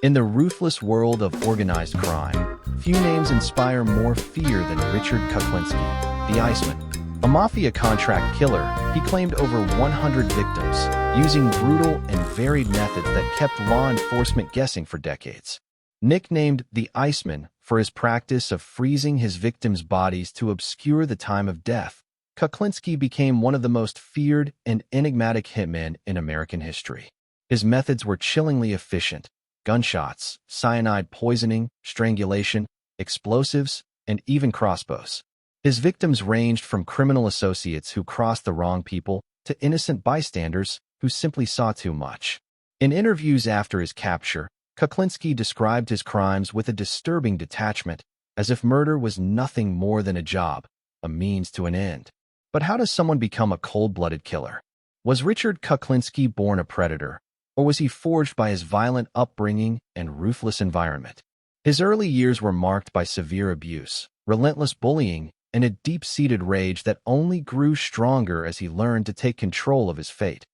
In the ruthless world of organized crime, few names inspire more fear than Richard Kuklinski, the Iceman. A mafia contract killer, he claimed over 100 victims, using brutal and varied methods that kept law enforcement guessing for decades. Nicknamed the Iceman for his practice of freezing his victims' bodies to obscure the time of death, Kuklinski became one of the most feared and enigmatic hitmen in American history. His methods were chillingly efficient: gunshots, cyanide poisoning, strangulation, explosives, and even crossbows. His victims ranged from criminal associates who crossed the wrong people to innocent bystanders who simply saw too much. In interviews after his capture, Kuklinski described his crimes with a disturbing detachment, as if murder was nothing more than a job, a means to an end. But how does someone become a cold-blooded killer? Was Richard Kuklinski born a predator, or was he forged by his violent upbringing and ruthless environment? His early years were marked by severe abuse, relentless bullying, and a deep-seated rage that only grew stronger as he learned to take control of his fate.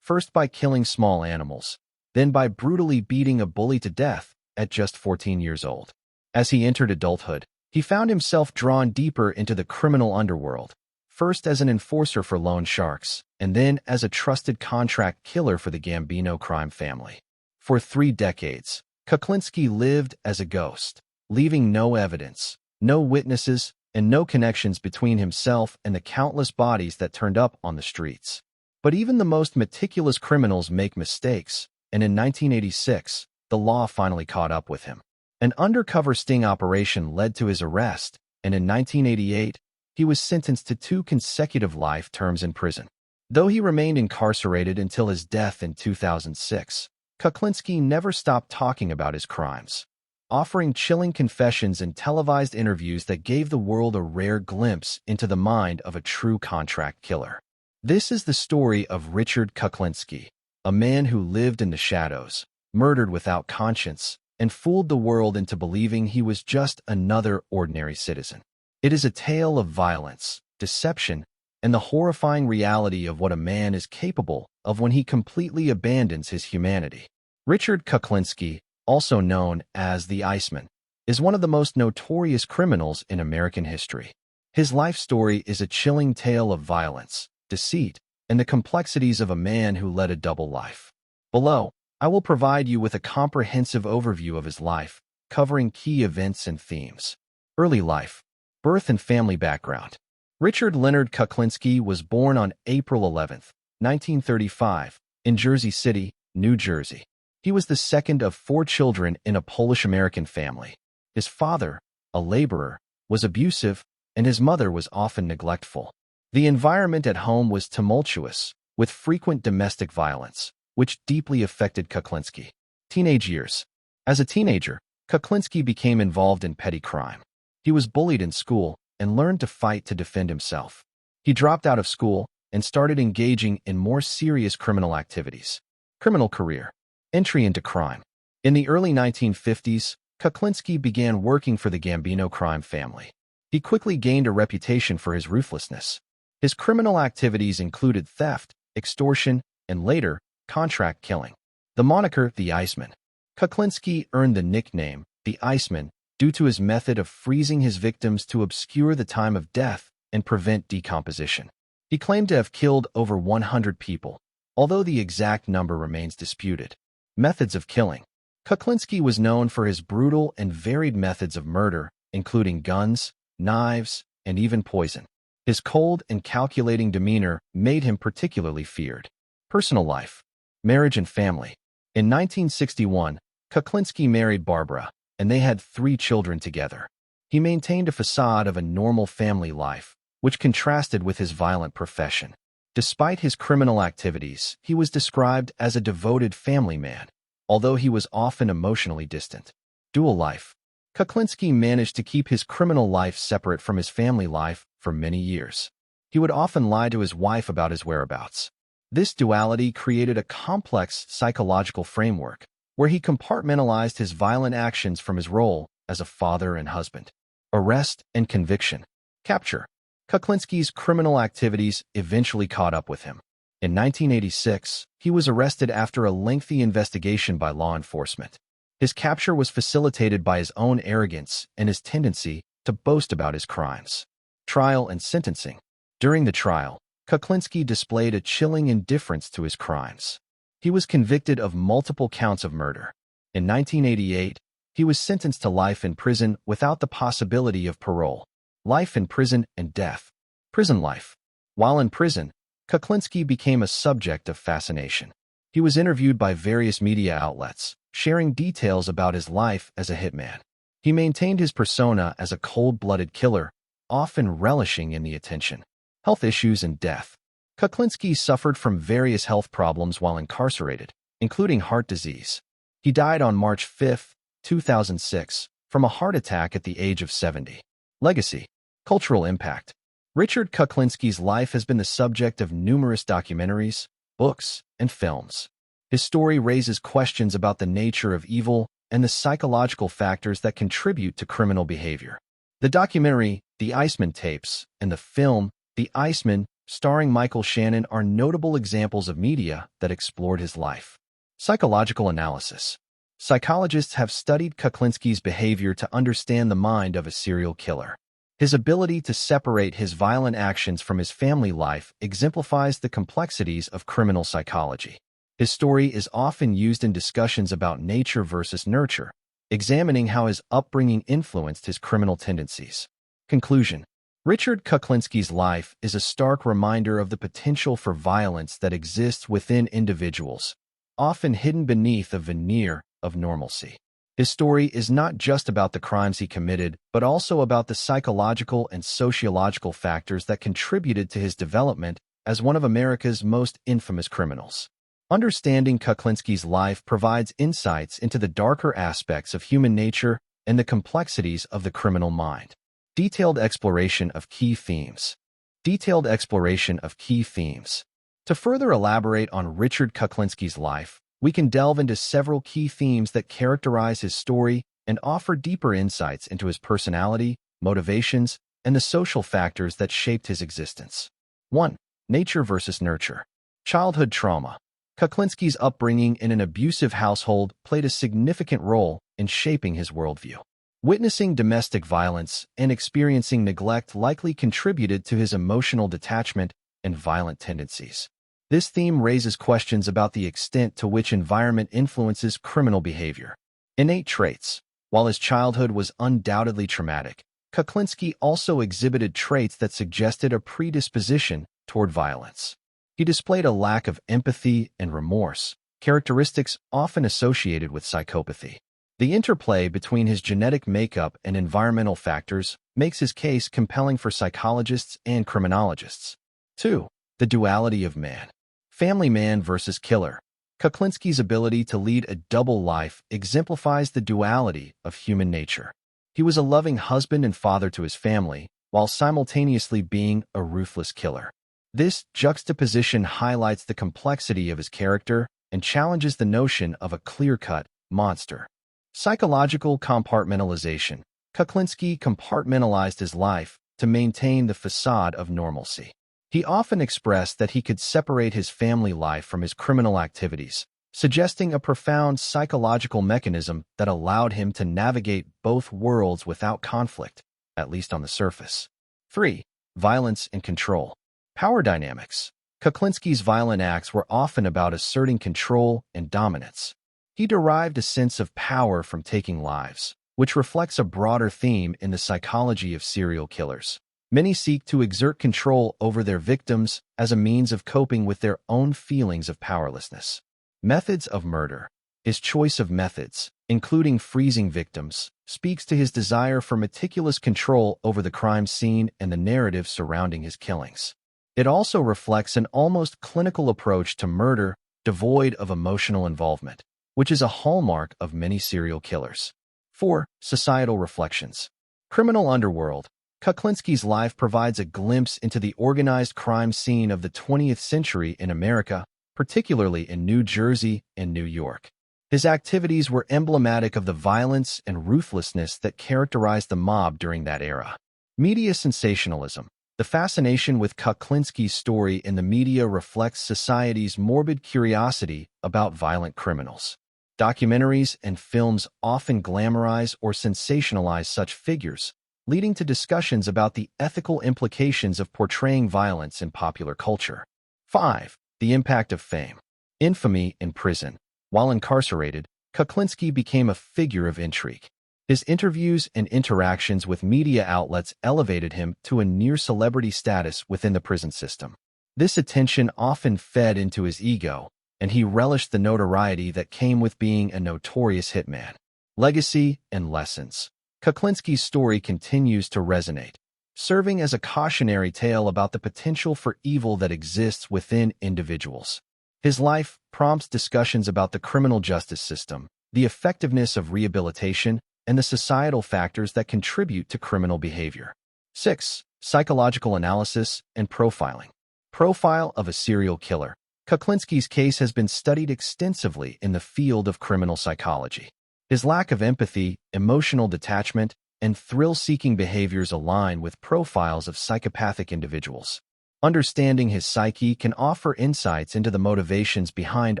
First by killing small animals, then by brutally beating a bully to death at just 14 years old. As he entered adulthood, he found himself drawn deeper into the criminal underworld, first as an enforcer for loan sharks, and then as a trusted contract killer for the Gambino crime family. For 3 decades, Kuklinski lived as a ghost, leaving no evidence, no witnesses, and no connections between himself and the countless bodies that turned up on the streets. But even the most meticulous criminals make mistakes, and in 1986, the law finally caught up with him. An undercover sting operation led to his arrest, and in 1988, he was sentenced to 2 consecutive life terms in prison. Though he remained incarcerated until his death in 2006, Kuklinski never stopped talking about his crimes, offering chilling confessions and televised interviews that gave the world a rare glimpse into the mind of a true contract killer. This is the story of Richard Kuklinski, a man who lived in the shadows, murdered without conscience, and fooled the world into believing he was just another ordinary citizen. It is a tale of violence, deception, and the horrifying reality of what a man is capable of when he completely abandons his humanity. Richard Kuklinski, also known as the Iceman, is one of the most notorious criminals in American history. His life story is a chilling tale of violence, deceit, and the complexities of a man who led a double life. Below, I will provide you with a comprehensive overview of his life, covering key events and themes. Early life, birth and family background. Richard Leonard Kuklinski was born on April 11, 1935, in Jersey City, New Jersey. He was the second of 4 children in a Polish-American family. His father, a laborer, was abusive, and his mother was often neglectful. The environment at home was tumultuous, with frequent domestic violence, which deeply affected Kuklinski. Teenage years. As a teenager, Kuklinski became involved in petty crime. He was bullied in school and learned to fight to defend himself. He dropped out of school and started engaging in more serious criminal activities. Criminal career. Entry into crime. In the early 1950s, Kuklinski began working for the Gambino crime family. He quickly gained a reputation for his ruthlessness. His criminal activities included theft, extortion, and later, contract killing. The moniker, the Iceman. Kuklinski earned the nickname, the Iceman, due to his method of freezing his victims to obscure the time of death and prevent decomposition. He claimed to have killed over 100 people, although the exact number remains disputed. Methods of killing. Kuklinski was known for his brutal and varied methods of murder, including guns, knives, and even poison. His cold and calculating demeanor made him particularly feared. Personal life. Marriage and family. In 1961, Kuklinski married Barbara, and they had 3 children together. He maintained a facade of a normal family life, which contrasted with his violent profession. Despite his criminal activities, he was described as a devoted family man, although he was often emotionally distant. Dual life. Kuklinski managed to keep his criminal life separate from his family life for many years. He would often lie to his wife about his whereabouts. This duality created a complex psychological framework, where he compartmentalized his violent actions from his role as a father and husband. Arrest and conviction. Capture. Kuklinski's criminal activities eventually caught up with him. In 1986, he was arrested after a lengthy investigation by law enforcement. His capture was facilitated by his own arrogance and his tendency to boast about his crimes. Trial and sentencing. During the trial, Kuklinski displayed a chilling indifference to his crimes. He was convicted of multiple counts of murder. In 1988, he was sentenced to life in prison without the possibility of parole. Life in prison and death. Prison life. While in prison, Kuklinski became a subject of fascination. He was interviewed by various media outlets, sharing details about his life as a hitman. He maintained his persona as a cold-blooded killer, often relishing in the attention. Health issues and death. Kuklinski suffered from various health problems while incarcerated, including heart disease. He died on March 5, 2006, from a heart attack at the age of 70. Legacy. Cultural impact. Richard Kuklinski's life has been the subject of numerous documentaries, books, and films. His story raises questions about the nature of evil and the psychological factors that contribute to criminal behavior. The documentary, The Iceman Tapes, and the film, The Iceman, starring Michael Shannon, are notable examples of media that explored his life. Psychological analysis. Psychologists have studied Kuklinski's behavior to understand the mind of a serial killer. His ability to separate his violent actions from his family life exemplifies the complexities of criminal psychology. His story is often used in discussions about nature versus nurture, examining how his upbringing influenced his criminal tendencies. Conclusion. Richard Kuklinski's life is a stark reminder of the potential for violence that exists within individuals, often hidden beneath a veneer of normalcy. His story is not just about the crimes he committed, but also about the psychological and sociological factors that contributed to his development as one of America's most infamous criminals. Understanding Kuklinski's life provides insights into the darker aspects of human nature and the complexities of the criminal mind. Detailed exploration of key themes. Detailed exploration of key themes. To further elaborate on Richard Kuklinski's life, we can delve into several key themes that characterize his story and offer deeper insights into his personality, motivations, and the social factors that shaped his existence. 1. Nature versus nurture. Childhood trauma. Kuklinski's upbringing in an abusive household played a significant role in shaping his worldview. Witnessing domestic violence and experiencing neglect likely contributed to his emotional detachment and violent tendencies. This theme raises questions about the extent to which environment influences criminal behavior. Innate traits. While his childhood was undoubtedly traumatic, Kuklinski also exhibited traits that suggested a predisposition toward violence. He displayed a lack of empathy and remorse, characteristics often associated with psychopathy. The interplay between his genetic makeup and environmental factors makes his case compelling for psychologists and criminologists. 2. The duality of man. Family man versus killer. Kuklinski's ability to lead a double life exemplifies the duality of human nature. He was a loving husband and father to his family, while simultaneously being a ruthless killer. This juxtaposition highlights the complexity of his character and challenges the notion of a clear-cut monster. Psychological compartmentalization. Kuklinski compartmentalized his life to maintain the facade of normalcy. He often expressed that he could separate his family life from his criminal activities, suggesting a profound psychological mechanism that allowed him to navigate both worlds without conflict, at least on the surface. 3. Violence and control. Power dynamics. Kuklinski's violent acts were often about asserting control and dominance. He derived a sense of power from taking lives, which reflects a broader theme in the psychology of serial killers. Many seek to exert control over their victims as a means of coping with their own feelings of powerlessness. Methods of murder. His choice of methods, including freezing victims, speaks to his desire for meticulous control over the crime scene and the narrative surrounding his killings. It also reflects an almost clinical approach to murder devoid of emotional involvement, which is a hallmark of many serial killers. 4. Societal reflections. Criminal underworld. Kuklinski's life provides a glimpse into the organized crime scene of the 20th century in America, particularly in New Jersey and New York. His activities were emblematic of the violence and ruthlessness that characterized the mob during that era. Media sensationalism. The fascination with Kuklinski's story in the media reflects society's morbid curiosity about violent criminals. Documentaries and films often glamorize or sensationalize such figures, leading to discussions about the ethical implications of portraying violence in popular culture. 5. The impact of fame. Infamy in prison. While incarcerated, Kuklinski became a figure of intrigue. His interviews and interactions with media outlets elevated him to a near-celebrity status within the prison system. This attention often fed into his ego, and he relished the notoriety that came with being a notorious hitman. Legacy and lessons. Kuklinski's story continues to resonate, serving as a cautionary tale about the potential for evil that exists within individuals. His life prompts discussions about the criminal justice system, the effectiveness of rehabilitation, and the societal factors that contribute to criminal behavior. 6. Psychological analysis and profiling. Profile of a serial killer. Kuklinski's case has been studied extensively in the field of criminal psychology. His lack of empathy, emotional detachment, and thrill-seeking behaviors align with profiles of psychopathic individuals. Understanding his psyche can offer insights into the motivations behind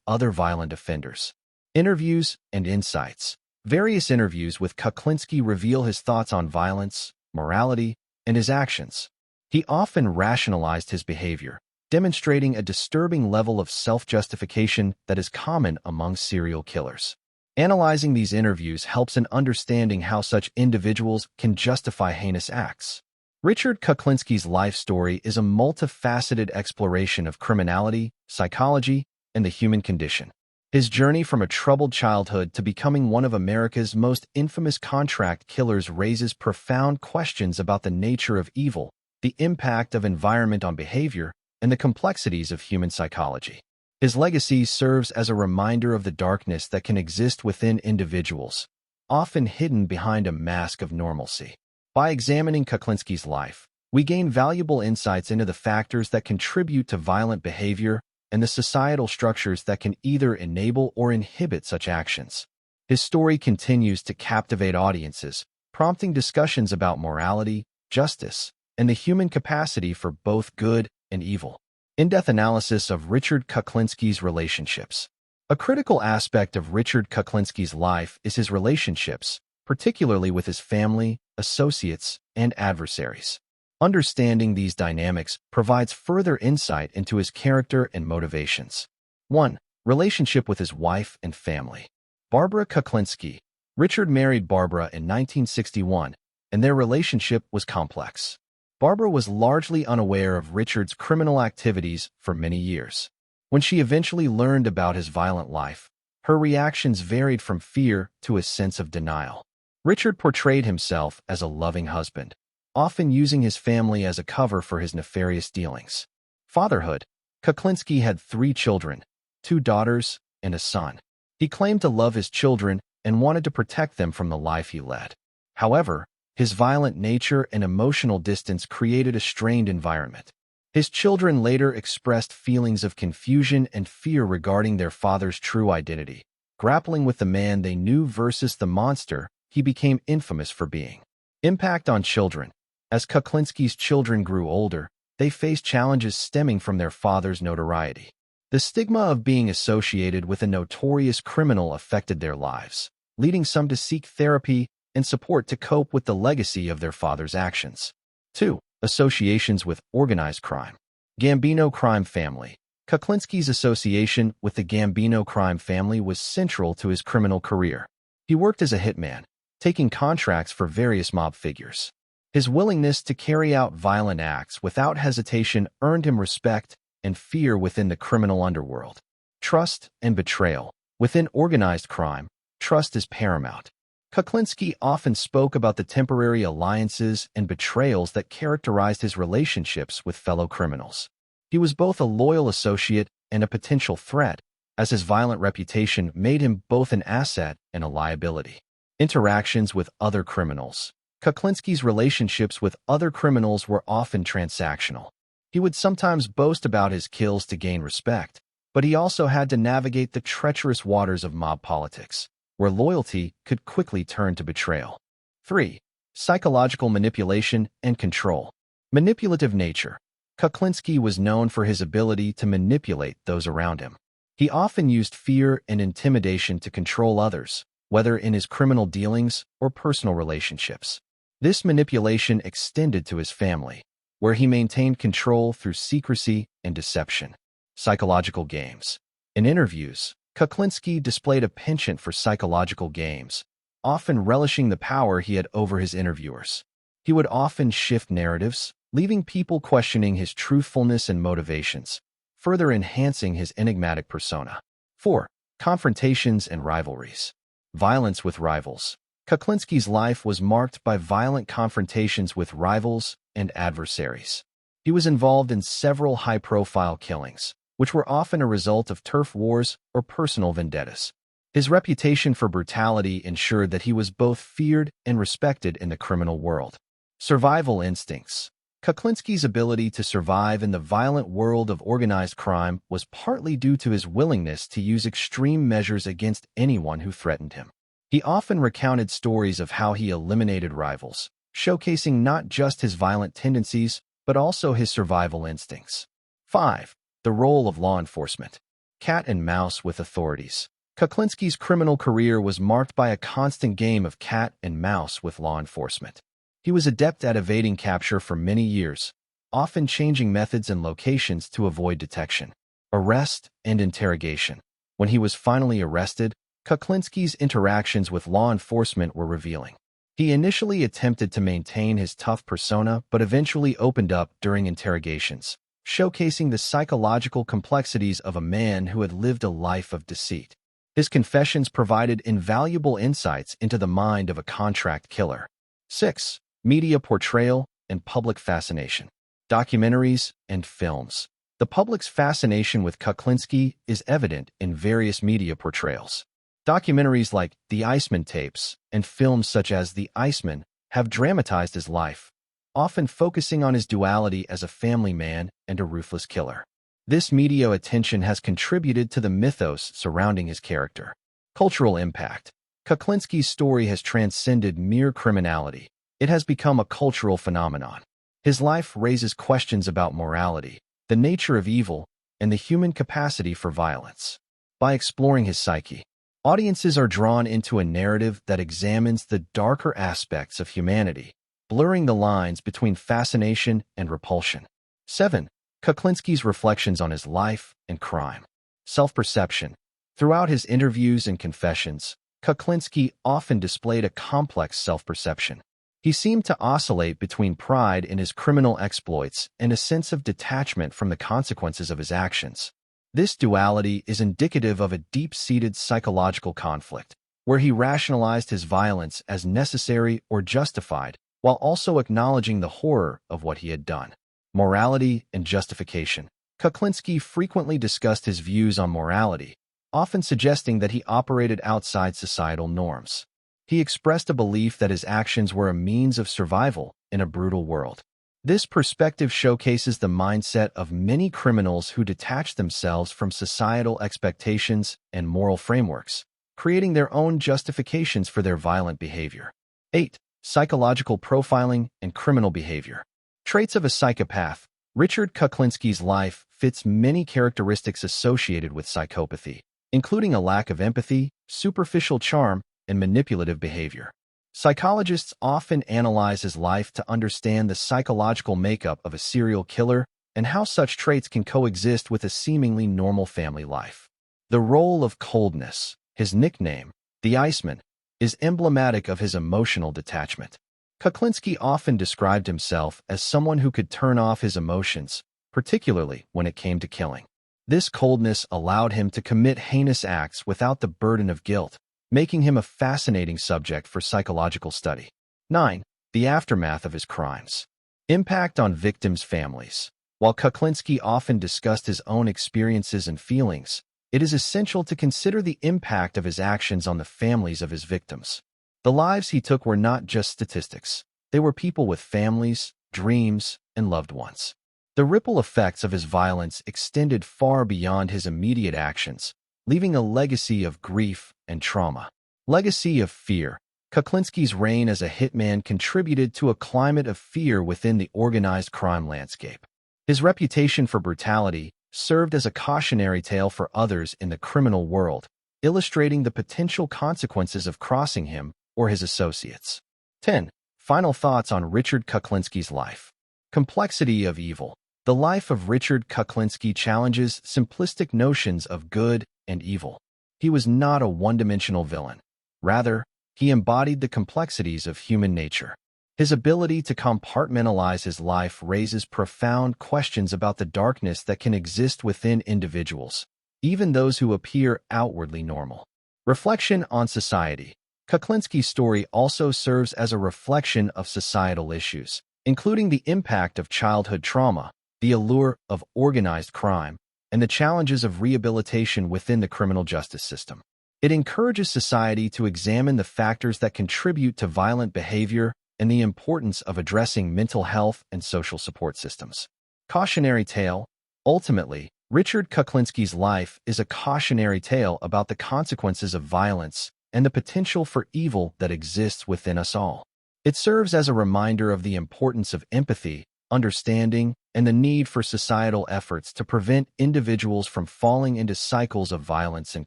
other violent offenders. Interviews and insights. Various interviews with Kuklinski reveal his thoughts on violence, morality, and his actions. He often rationalized his behavior, demonstrating a disturbing level of self-justification that is common among serial killers. Analyzing these interviews helps in understanding how such individuals can justify heinous acts. Richard Kuklinski's life story is a multifaceted exploration of criminality, psychology, and the human condition. His journey from a troubled childhood to becoming one of America's most infamous contract killers raises profound questions about the nature of evil, the impact of environment on behavior, and the complexities of human psychology. His legacy serves as a reminder of the darkness that can exist within individuals, often hidden behind a mask of normalcy. By examining Kuklinski's life, we gain valuable insights into the factors that contribute to violent behavior and the societal structures that can either enable or inhibit such actions. His story continues to captivate audiences, prompting discussions about morality, justice, and the human capacity for both good and evil. In-depth analysis of Richard Kuklinski's relationships. A critical aspect of Richard Kuklinski's life is his relationships, particularly with his family, associates, and adversaries. Understanding these dynamics provides further insight into his character and motivations. 1. Relationship with his wife and family. Barbara Kuklinski. Richard married Barbara in 1961, and their relationship was complex. Barbara was largely unaware of Richard's criminal activities for many years. When she eventually learned about his violent life, her reactions varied from fear to a sense of denial. Richard portrayed himself as a loving husband, often using his family as a cover for his nefarious dealings. Fatherhood. Kuklinski had 3 children, 2 daughters, and a son. He claimed to love his children and wanted to protect them from the life he led. However, his violent nature and emotional distance created a strained environment. His children later expressed feelings of confusion and fear regarding their father's true identity, grappling with the man they knew versus the monster he became infamous for being. Impact on children. As Kuklinski's children grew older, they faced challenges stemming from their father's notoriety. The stigma of being associated with a notorious criminal affected their lives, leading some to seek therapy and support to cope with the legacy of their father's actions. 2. Associations with organized crime. Gambino crime family. Kuklinski's association with the Gambino crime family was central to his criminal career. He worked as a hitman, taking contracts for various mob figures. His willingness to carry out violent acts without hesitation earned him respect and fear within the criminal underworld. Trust and betrayal. Within organized crime, trust is paramount. Kuklinski often spoke about the temporary alliances and betrayals that characterized his relationships with fellow criminals. He was both a loyal associate and a potential threat, as his violent reputation made him both an asset and a liability. Interactions with other criminals. Kuklinski's relationships with other criminals were often transactional. He would sometimes boast about his kills to gain respect, but he also had to navigate the treacherous waters of mob politics, where loyalty could quickly turn to betrayal. 3. Psychological manipulation and control. Manipulative nature. Kuklinski was known for his ability to manipulate those around him. He often used fear and intimidation to control others, whether in his criminal dealings or personal relationships. This manipulation extended to his family, where he maintained control through secrecy and deception. Psychological games. In interviews, Kuklinski displayed a penchant for psychological games, often relishing the power he had over his interviewers. He would often shift narratives, leaving people questioning his truthfulness and motivations, further enhancing his enigmatic persona. 4. Confrontations and rivalries. Violence with rivals. Kuklinski's life was marked by violent confrontations with rivals and adversaries. He was involved in several high-profile killings, which were often a result of turf wars or personal vendettas. His reputation for brutality ensured that he was both feared and respected in the criminal world. Survival instincts. Kuklinski's ability to survive in the violent world of organized crime was partly due to his willingness to use extreme measures against anyone who threatened him. He often recounted stories of how he eliminated rivals, showcasing not just his violent tendencies, but also his survival instincts. 5. The role of law enforcement. Cat and mouse with authorities. Kuklinski's criminal career was marked by a constant game of cat and mouse with law enforcement. He was adept at evading capture for many years, often changing methods and locations to avoid detection. Arrest and interrogation. When he was finally arrested, Kuklinski's interactions with law enforcement were revealing. He initially attempted to maintain his tough persona but eventually opened up during interrogations, showcasing the psychological complexities of a man who had lived a life of deceit. His confessions provided invaluable insights into the mind of a contract killer. 6. Media portrayal and public fascination. Documentaries and films. The public's fascination with Kuklinski is evident in various media portrayals. Documentaries like The Iceman tapes and films such as The Iceman have dramatized his life, often focusing on his duality as a family man and a ruthless killer. This media attention has contributed to the mythos surrounding his character. Cultural impact. Kuklinski's story has transcended mere criminality. It has become a cultural phenomenon. His life raises questions about morality, the nature of evil, and the human capacity for violence. By exploring his psyche, audiences are drawn into a narrative that examines the darker aspects of humanity, blurring the lines between fascination and repulsion. 7. Kuklinski's reflections on his life and crime. Self-perception. Throughout his interviews and confessions, Kuklinski often displayed a complex self-perception. He seemed to oscillate between pride in his criminal exploits and a sense of detachment from the consequences of his actions. This duality is indicative of a deep-seated psychological conflict, where he rationalized his violence as necessary or justified, while also acknowledging the horror of what he had done. Morality and justification. Kuklinski frequently discussed his views on morality, often suggesting that he operated outside societal norms. He expressed a belief that his actions were a means of survival in a brutal world. This perspective showcases the mindset of many criminals who detach themselves from societal expectations and moral frameworks, creating their own justifications for their violent behavior. 8. Psychological profiling and criminal behavior. Traits of a psychopath. Richard Kuklinski's life fits many characteristics associated with psychopathy, including a lack of empathy, superficial charm, and manipulative behavior. Psychologists often analyze his life to understand the psychological makeup of a serial killer and how such traits can coexist with a seemingly normal family life. The role of coldness, his nickname, the Iceman, is emblematic of his emotional detachment. Kuklinski often described himself as someone who could turn off his emotions, particularly when it came to killing. This coldness allowed him to commit heinous acts without the burden of guilt, making him a fascinating subject for psychological study. 9. The aftermath of his crimes. Impact on victims' families. While Kuklinski often discussed his own experiences and feelings, it is essential to consider the impact of his actions on the families of his victims. The lives he took were not just statistics. They were people with families, dreams, and loved ones. The ripple effects of his violence extended far beyond his immediate actions, leaving a legacy of grief and trauma. Legacy of fear. Kuklinski's reign as a hitman contributed to a climate of fear within the organized crime landscape. His reputation for brutality served as a cautionary tale for others in the criminal world, illustrating the potential consequences of crossing him or his associates. 10. Final thoughts on Richard Kuklinski's life. Complexity of evil. The life of Richard Kuklinski challenges simplistic notions of good and evil. He was not a one-dimensional villain. Rather, he embodied the complexities of human nature. His ability to compartmentalize his life raises profound questions about the darkness that can exist within individuals, even those who appear outwardly normal. Reflection on society. Kuklinski's story also serves as a reflection of societal issues, including the impact of childhood trauma, the allure of organized crime, and the challenges of rehabilitation within the criminal justice system. It encourages society to examine the factors that contribute to violent behavior and the importance of addressing mental health and social support systems. Cautionary tale. Ultimately, Richard Kuklinski's life is a cautionary tale about the consequences of violence and the potential for evil that exists within us all. It serves as a reminder of the importance of empathy, understanding, and the need for societal efforts to prevent individuals from falling into cycles of violence and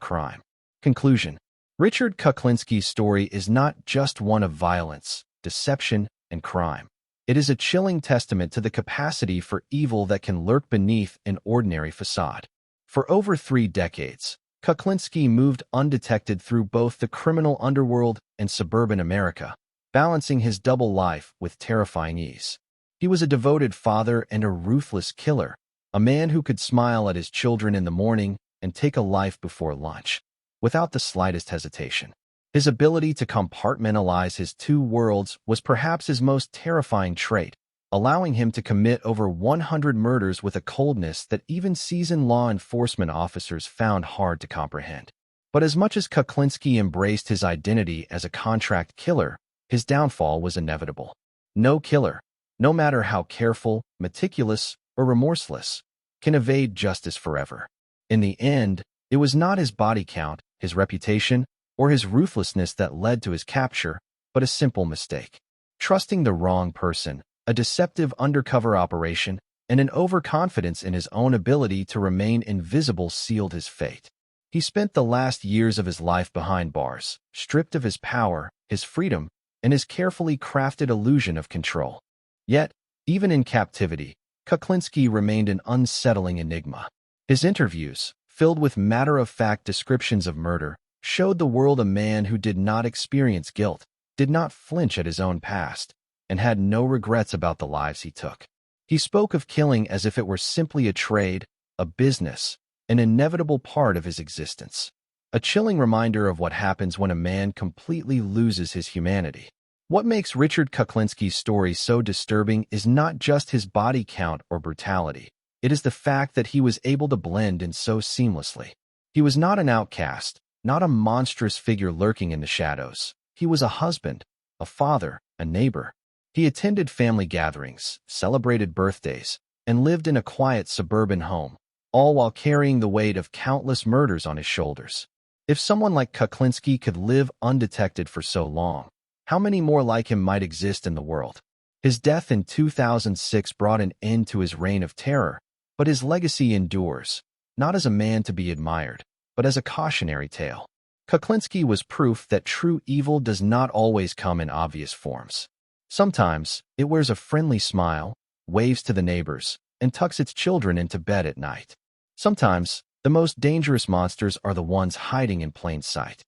crime. Conclusion. Richard Kuklinski's story is not just one of violence, deception, and crime. It is a chilling testament to the capacity for evil that can lurk beneath an ordinary facade. For over 3 decades, Kuklinski moved undetected through both the criminal underworld and suburban America, balancing his double life with terrifying ease. He was a devoted father and a ruthless killer, a man who could smile at his children in the morning and take a life before lunch, without the slightest hesitation. His ability to compartmentalize his 2 worlds was perhaps his most terrifying trait, allowing him to commit over 100 murders with a coldness that even seasoned law enforcement officers found hard to comprehend. But as much as Kuklinski embraced his identity as a contract killer, his downfall was inevitable. No killer, no matter how careful, meticulous, or remorseless, can evade justice forever. In the end, it was not his body count, his reputation, or his ruthlessness that led to his capture, but a simple mistake. Trusting the wrong person, a deceptive undercover operation, and an overconfidence in his own ability to remain invisible sealed his fate. He spent the last years of his life behind bars, stripped of his power, his freedom, and his carefully crafted illusion of control. Yet, even in captivity, Kuklinski remained an unsettling enigma. His interviews, filled with matter-of-fact descriptions of murder, showed the world a man who did not experience guilt, did not flinch at his own past, and had no regrets about the lives he took. He spoke of killing as if it were simply a trade, a business, an inevitable part of his existence. A chilling reminder of what happens when a man completely loses his humanity. What makes Richard Kuklinski's story so disturbing is not just his body count or brutality. It is the fact that he was able to blend in so seamlessly. He was not an outcast, not a monstrous figure lurking in the shadows. He was a husband, a father, a neighbor. He attended family gatherings, celebrated birthdays, and lived in a quiet suburban home, all while carrying the weight of countless murders on his shoulders. If someone like Kuklinski could live undetected for so long, how many more like him might exist in the world? His death in 2006 brought an end to his reign of terror, but his legacy endures, not as a man to be admired, but as a cautionary tale. Kuklinski was proof that true evil does not always come in obvious forms. Sometimes, it wears a friendly smile, waves to the neighbors, and tucks its children into bed at night. Sometimes, the most dangerous monsters are the ones hiding in plain sight.